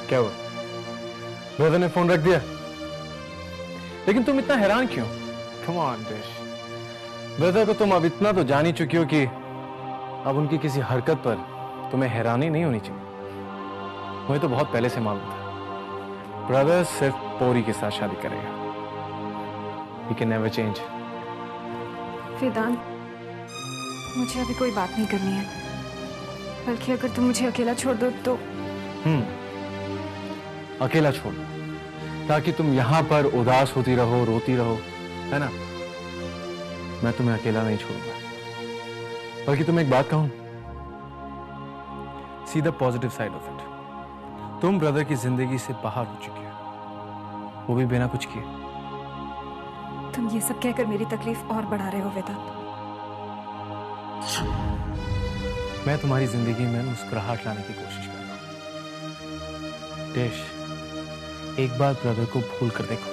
क्या हुआ? ब्रदर ने फोन रख दिया? लेकिन तुम इतना हैरान क्यों? कम ऑन देश, ब्रदर को तुम अब इतना तो जान ही चुकी हो कि अब उनकी किसी हरकत पर तुम्हें हैरानी नहीं होनी चाहिए। मुझे तो बहुत पहले से मालूम था ब्रदर सिर्फ पोरी के साथ शादी करेगा। He can never change। वेदांत, मुझे अभी कोई बात नहीं करनी है, बल्कि अगर तुम मुझे अकेला छोड़ दो तो। अकेला छोड़, ताकि तुम यहां पर उदास होती रहो, रोती रहो, है ना? मैं तुम्हें अकेला नहीं छोड़ूंगा। बल्कि तुम्हें एक बात कहूं, see the positive side of it. तुम ब्रदर की जिंदगी से बाहर हो चुके हो, वो भी बिना कुछ किए। तुम ये सब कहकर मेरी तकलीफ और बढ़ा रहे हो वेदांत। मैं तुम्हारी जिंदगी में मुस्कुराहट लाने की कोशिश कर रहा हूं। देश, एक बार ब्रदर को भूल कर देखो,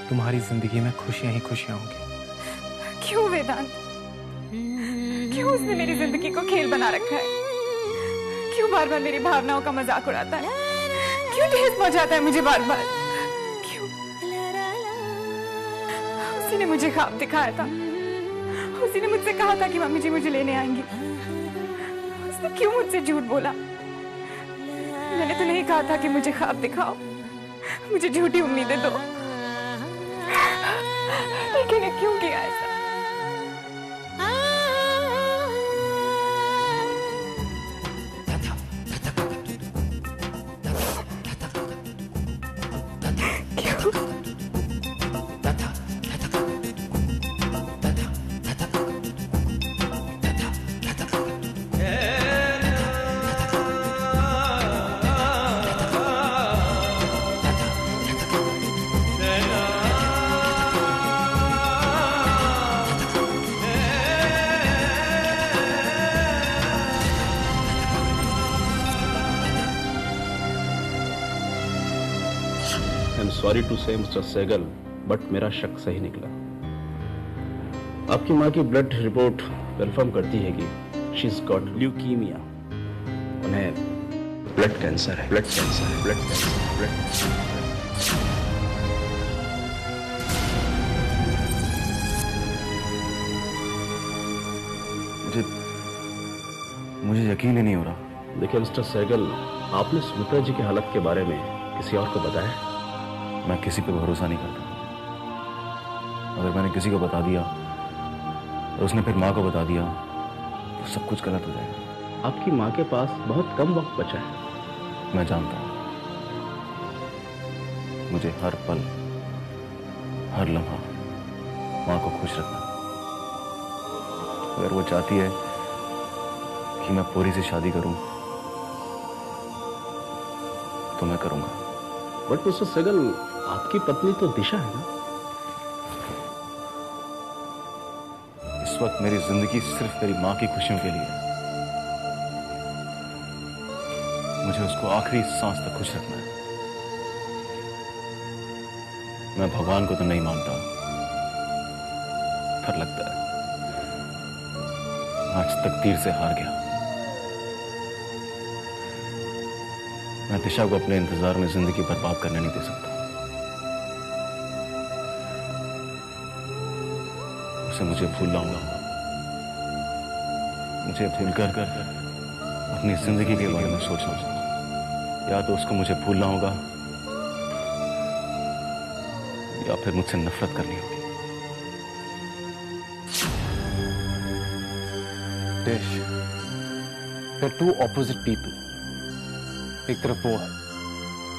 तुम्हारी जिंदगी में खुशियां ही खुशियां होंगी। क्यों वेदांत? क्यों उसने मेरी जिंदगी को खेल बना रखा है? क्यों बार बार मेरी भावनाओं का मजाक उड़ाता है? क्यों ठेस पहुंचाता है मुझे बार बार? क्यों? उसी ने मुझे ख्वाब दिखाया था, उसी ने मुझसे कहा था कि मम्मी जी मुझे लेने आएंगी। उसने क्यों मुझसे झूठ बोला? मैंने तो नहीं कहा था कि मुझे ख्वाब दिखाओ, मुझे झूठी उम्मीदें दो, लेकिन ये क्यों किया ऐसा? सॉरी टू से मिस्टर सहगल, बट मेरा शक सही निकला। आपकी माँ की ब्लड रिपोर्ट कंफर्म करती है कि शी इज गॉट ल्यूकीमिया। उन्हें ब्लड कैंसर है, ब्लड कैंसर है, ब्लड कैंसर, ब्लड कैंसर। मुझे यकीन ही नहीं हो रहा। देखिए मिस्टर सहगल, आपने सुमित्रा जी की हालत के बारे में किसी और को बताया? मैं किसी पे भरोसा नहीं करता। अगर मैंने किसी को बता दिया और उसने फिर माँ को बता दिया तो सब कुछ गलत हो जाएगा। आपकी माँ के पास बहुत कम वक्त बचा है। मैं जानता हूँ। मुझे हर पल, हर लम्हा माँ को खुश रखना। अगर वो चाहती है कि मैं पोरी से शादी करूं तो मैं करूंगा। बट मिस्टर सहगल, आपकी पत्नी तो दिशा है ना? इस वक्त मेरी जिंदगी सिर्फ मेरी माँ की खुशियों के लिए है। मुझे उसको आखिरी सांस तक खुश रखना है। मैं भगवान को तो नहीं मानता, पर लगता है आज तकदीर से हार गया। मैं दिशा को अपने इंतजार में जिंदगी बर्बाद करने नहीं दे सकता। उसे मुझे भूल लाऊंगा। मुझे भूल कर अपनी जिंदगी के बारे में सोचना होगा। या तो उसको मुझे भूलना होगा या फिर मुझसे नफरत करनी होगी। देश, वे टू ऑपोजिट पीपल। एक तरफ वो है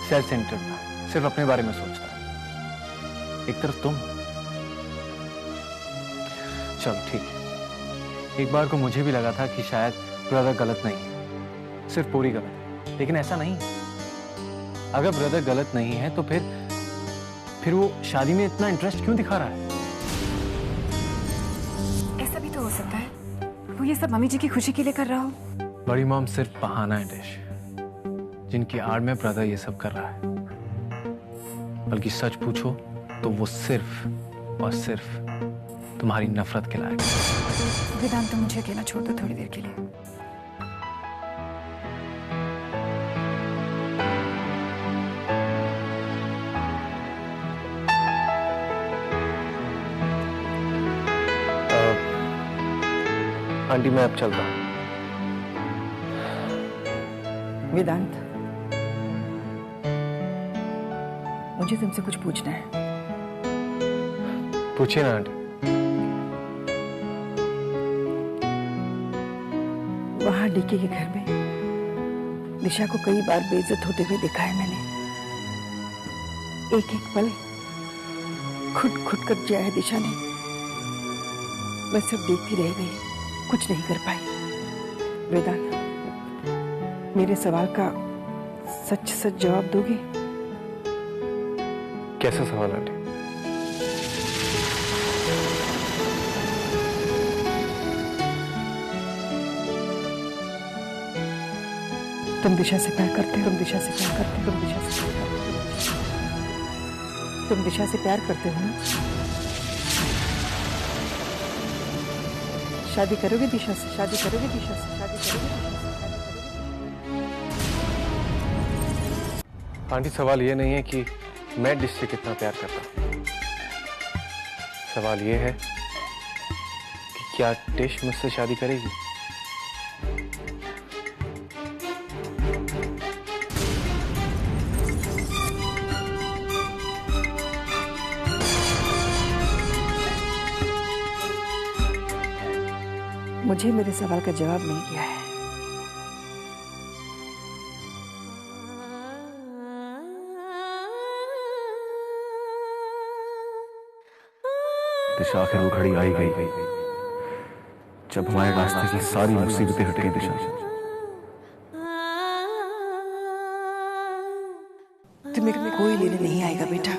सेल्फ सेंटर्ड, सिर्फ अपने बारे में सोचता है। एक तरफ तुम। चलो ठीक है, एक बार को मुझे भी लगा था कि शायद ब्रदर गलत नहीं है, सिर्फ पूरी गलत है। लेकिन ऐसा नहीं है। अगर ब्रदर गलत नहीं है तो फिर वो शादी में इतना इंटरेस्ट क्यों दिखा रहा है? ऐसा भी तो हो सकता है वो ये सब मम्मी जी की खुशी के लिए कर रहा हो। बड़ी मॉम सिर्फ बहाना है देश, जिनकी आड़ में ब्रदर ये सब कर रहा है। बल्कि सच पूछो तो वो सिर्फ और सिर्फ तुम्हारी नफरत के लायक है। वेदांत, तुम मुझे अकेला छोड़ दो थोड़ी देर के लिए। आंटी मैं अब चलता हूं। वेदांत, मुझे तुमसे कुछ पूछना है। पूछिए ना आंटी। वहां डीके के घर में दिशा को कई बार बेइज्जत होते हुए देखा है मैंने। एक एक पल खुद खुद कर जिया है दिशा ने। मैं सब देखती रह गई, कुछ नहीं कर पाई। वेदांत, मेरे सवाल का सच सच जवाब दोगे? कैसा सवाल आंटी? तुम दिशा से प्यार करते हो? तुम दिशा से प्यार करते हो? तुम दिशा से प्यार करते हो? तुम दिशा से प्यार करते हो ना? शादी करोगे दिशा से? शादी करोगे दिशा से? शादी करोगे दिशा से? आंटी सवाल ये नहीं है कि मैं डिश से कितना प्यार करता हूं। सवाल ये है कि क्या डिश मुझसे शादी करेगी? मुझे मेरे सवाल का जवाब मिल गया है। दिशा, आखिर वो घड़ी आई गई जब हमारे रास्ते की सारी मुसीबतें हट गई। दिशा, तुम्हें कोई लेने नहीं आएगा बेटा।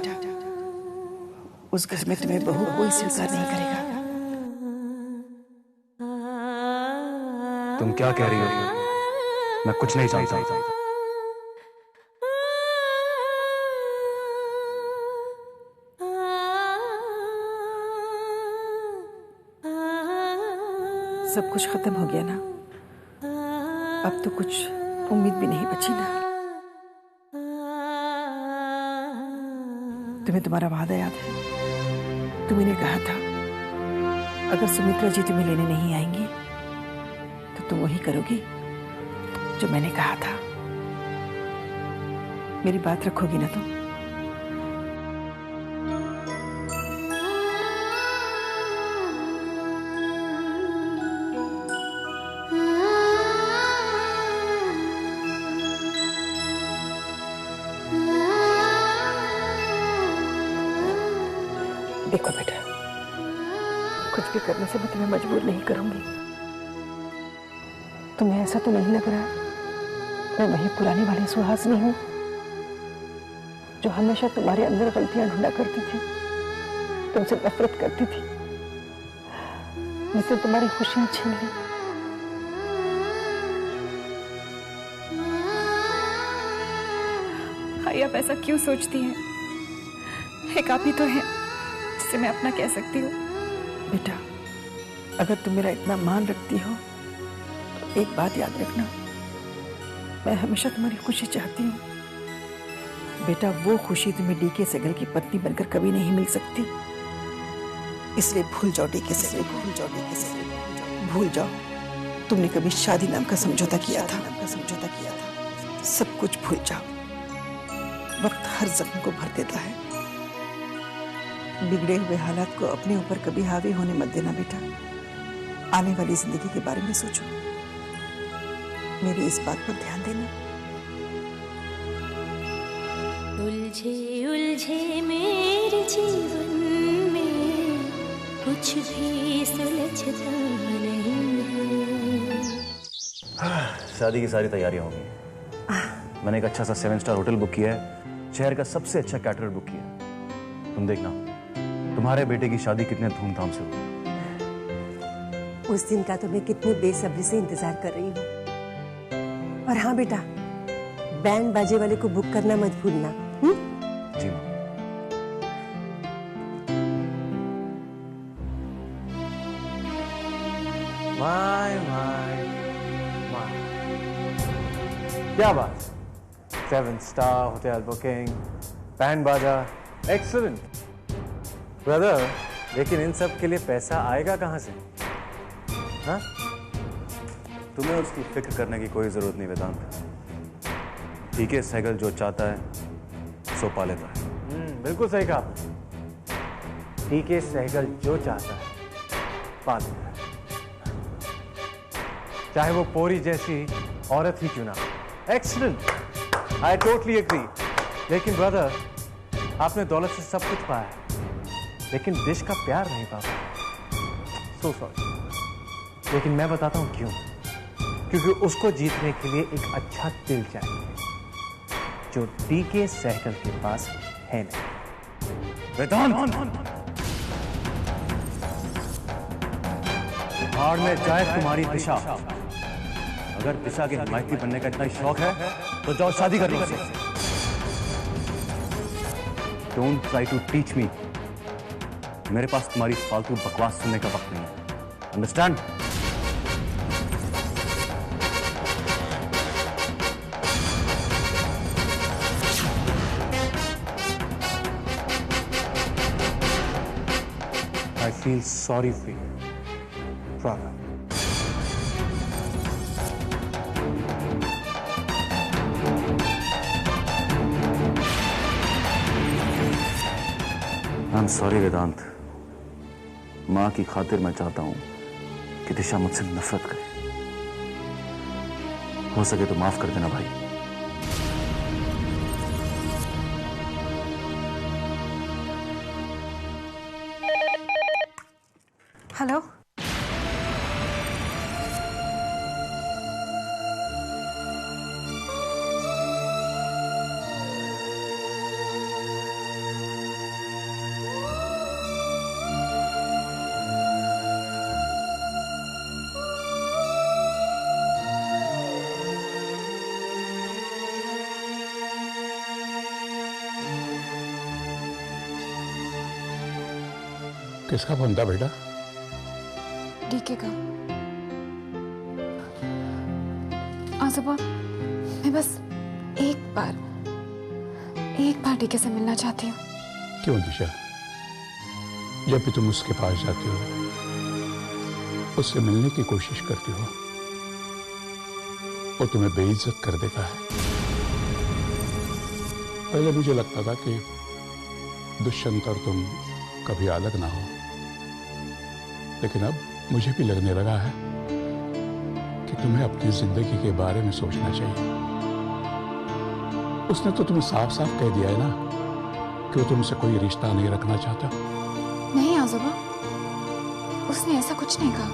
उस घर में तुम्हें बहू कोई स्वीकार नहीं करेगा। तुम क्या कह रही हो? मैं कुछ नहीं जानता। सब कुछ खत्म हो गया ना? अब तो कुछ उम्मीद भी नहीं बची ना? तुम्हें तुम्हारा वादा याद है? तुमने कहा था अगर सुमित्रा जी तुम्हें लेने नहीं आएंगी तो तुम वही करोगी जो मैंने कहा था। मेरी बात रखोगी ना तुम? देखो बेटा, कुछ भी करने से मैं तुम्हें मजबूर नहीं करूंगी। तुम्हें ऐसा तो नहीं लग रहा मैं वही पुरानी वाली सुहासिनी हूं जो हमेशा तुम्हारे अंदर गलतियां ढूंढा करती थी, तुमसे नफरत करती थी, जिससे तुम्हारी खुशियां छीन ली। भाई आप ऐसा क्यों सोचती हैं? एक आप ही तो है जिसे मैं अपना कह सकती हूँ। बेटा, अगर तुम मेरा इतना मान रखती हो तो एक बात याद रखना, मैं हमेशा तुम्हारी खुशी चाहती हूँ। बेटा, वो खुशी तुम्हें डीके सेगल की पत्नी बनकर कभी नहीं मिल सकती। इसलिए भूल जाओ डीके सेगल, भूल जाओ डीके सेगल, भूल जाओ तुमने कभी शादी नाम का समझौता किया था। सब कुछ भूल जाओ। वक्त हर जख्म को भर देता है। बिगड़े हुए हालात को अपने ऊपर कभी हावी होने मत देना बेटा। आने वाली जिंदगी के बारे में सोचो। मेरी इस बात पर ध्यान देना। उलझे उलझे मेरे जीवन में कुछ भी सुलझता नहीं है। शादी की सारी तैयारियां हो गई। मैंने एक अच्छा सा 7 स्टार होटल बुक किया है, शहर का सबसे अच्छा कैटरर बुक किया है। तुम देखना तुम्हारे बेटे की शादी कितने धूमधाम से होगी। उस दिन का तो मैं कितनी बेसब्री से इंतजार कर रही हूँ। और हाँ बेटा, बैंड बाजे वाले को बुक करना मत भूलना। जी माँ। माय क्या बात, 7 स्टार होटल बुकिंग, बैंड बाजा, एक्सीलेंट ब्रदर। लेकिन इन सब के लिए पैसा आएगा कहाँ से? हाँ? तुम्हें उसकी फिक्र करने की कोई जरूरत नहीं वेदांत। डीके सहगल जो चाहता है सो पा लेता है। बिल्कुल सही कहा आपने। डीके सहगल जो चाहता है पा लेता है, चाहे वो पोरी जैसी औरत ही क्यों ना। Excellent, I totally agree. लेकिन ब्रदर, आपने दौलत से सब कुछ पाया है, लेकिन देश का प्यार नहीं पा पाया। So sorry. लेकिन मैं बताता हूं क्यों। क्योंकि उसको जीतने के लिए एक अच्छा दिल चाहिए, जो डीके सहगल के पास है नहीं। वेदांत, भाड़ में जाए तुम्हारी दिशा। अगर दिशा के हिमायती बनने का इतना ही शौक है तो जाओ शादी कर लो उससे। Don't try to teach me. मेरे पास तुम्हारी फालतू बकवास सुनने का वक्त नहीं है। Understand? I feel sorry for you, brother. I'm sorry वेदांत। माँ की खातिर मैं चाहता हूं कि दिशा मुझसे नफरत करे। हो सके तो माफ कर देना भाई। हेलो, किसका फोन था बेटा? डीके का। आजोबा, मैं बस एक बार डीके से मिलना चाहती हूँ। क्यों दिशा? जब भी तुम उसके पास जाती हो, उससे मिलने की कोशिश करती हो, वो तुम्हें बेइज्जत कर देता है। पहले मुझे लगता था कि दुष्यंत और तुम कभी अलग ना हो, लेकिन अब मुझे भी लगने लगा है कि तुम्हें अपनी जिंदगी के बारे में सोचना चाहिए। उसने तो तुम्हें साफ साफ कह दिया है ना कि वो तुमसे कोई रिश्ता नहीं रखना चाहता। नहीं आजोबा, उसने ऐसा कुछ नहीं कहा।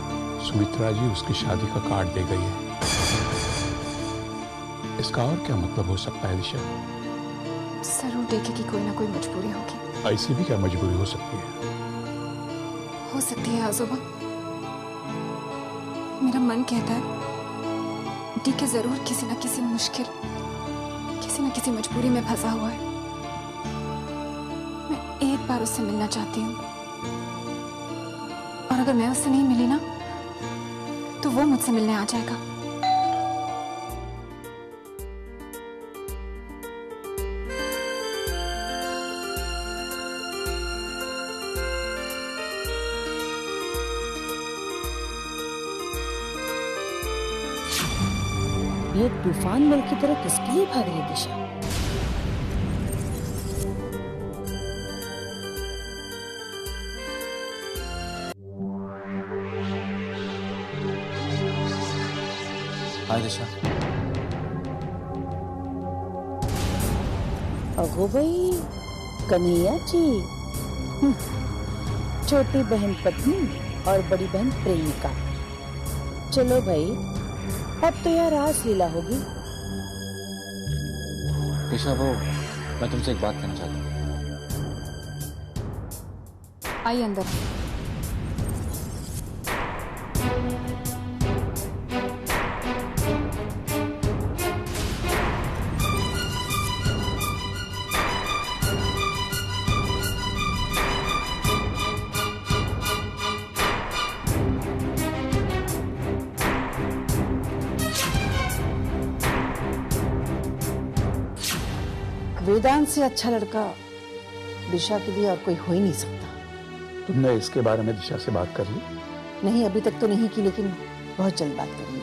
सुमित्रा जी उसकी शादी का कार्ड दे गई है। इसका और क्या मतलब हो सकता है दिशा? जरूर डीके की कोई ना कोई मजबूरी होगी। ऐसी भी क्या मजबूरी हो सकती है? हो सकती है आजोबा। मेरा मन कहता है डीके जरूर किसी न किसी मुश्किल, किसी न किसी मजबूरी में फंसा हुआ है। मैं एक बार उससे मिलना चाहती हूँ, और अगर मैं उससे नहीं मिली ना, तो वो मुझसे मिलने आ जाएगा। ये तूफान मल की तरह किसके लिए भाग रही दिशा? हाय दिशा। अगो भाई, कन्हैया जी। छोटी बहन पत्नी और बड़ी बहन प्रेमिका। चलो भाई, अब तो यार रास लीला होगी। दिशा, वो मैं तुमसे एक बात कहना चाहता हूँ। आइए अंदर। वेदांत से अच्छा लड़का दिशा के लिए और कोई हो ही नहीं सकता। तुमने इसके बारे में दिशा से बात कर ली? नहीं, अभी तक तो नहीं की, लेकिन बहुत जल्द बात करूंगी।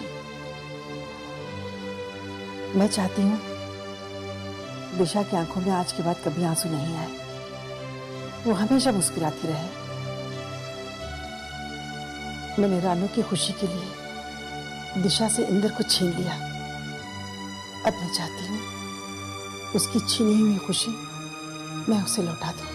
मैं चाहती हूँ दिशा की आंखों में आज के बाद कभी आंसू नहीं आए, वो हमेशा मुस्कुराती रहे। मैंने रानू की खुशी के लिए दिशा से इंद्र को छीन लिया, अब मैं चाहती हूँ उसकी छीनी हुई खुशी मैं उसे लौटा दूं।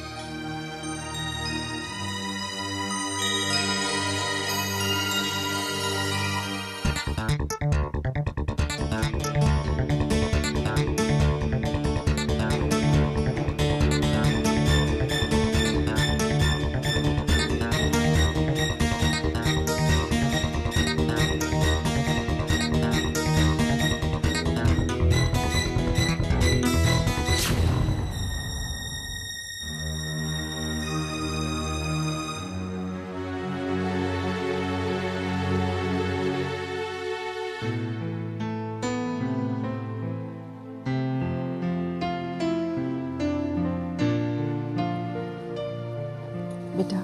बेटा,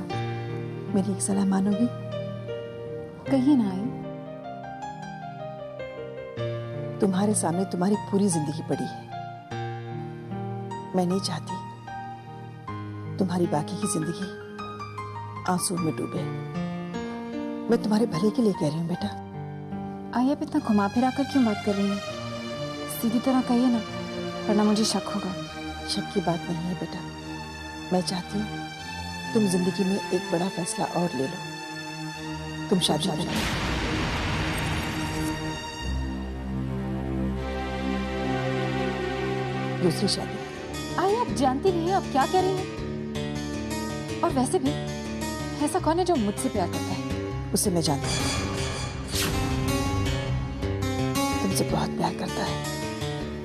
मेरी एक सलाह मानोगी? कहिए ना आई। तुम्हारे सामने तुम्हारी पूरी जिंदगी पड़ी है। मैं नहीं चाहती तुम्हारी बाकी की जिंदगी आंसू में डूबे। मैं तुम्हारे भले के लिए कह रही हूँ बेटा। आई, आप इतना घुमा फिरा कर क्यों बात कर रही हैं? सीधी तरह कहिए ना, वरना मुझे शक होगा। शक की बात नहीं है बेटा, मैं चाहती हूँ तुम जिंदगी में एक बड़ा फैसला और ले लो। तुम शादी करो। दूसरी शादी। आई, आप जानती नहीं है आप क्या कह रही हैं? और वैसे भी ऐसा कौन है जो मुझसे प्यार करता है? उसे मैं जानती हूँ, तुमसे बहुत प्यार करता है।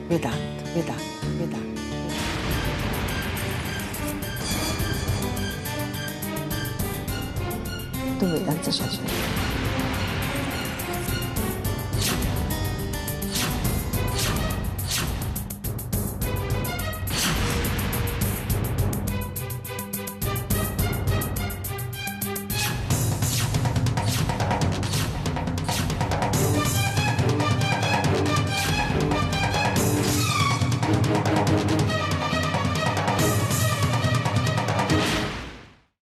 वेदांत, वेदांत, वेदांत। तुम वेदांत से शादी करो।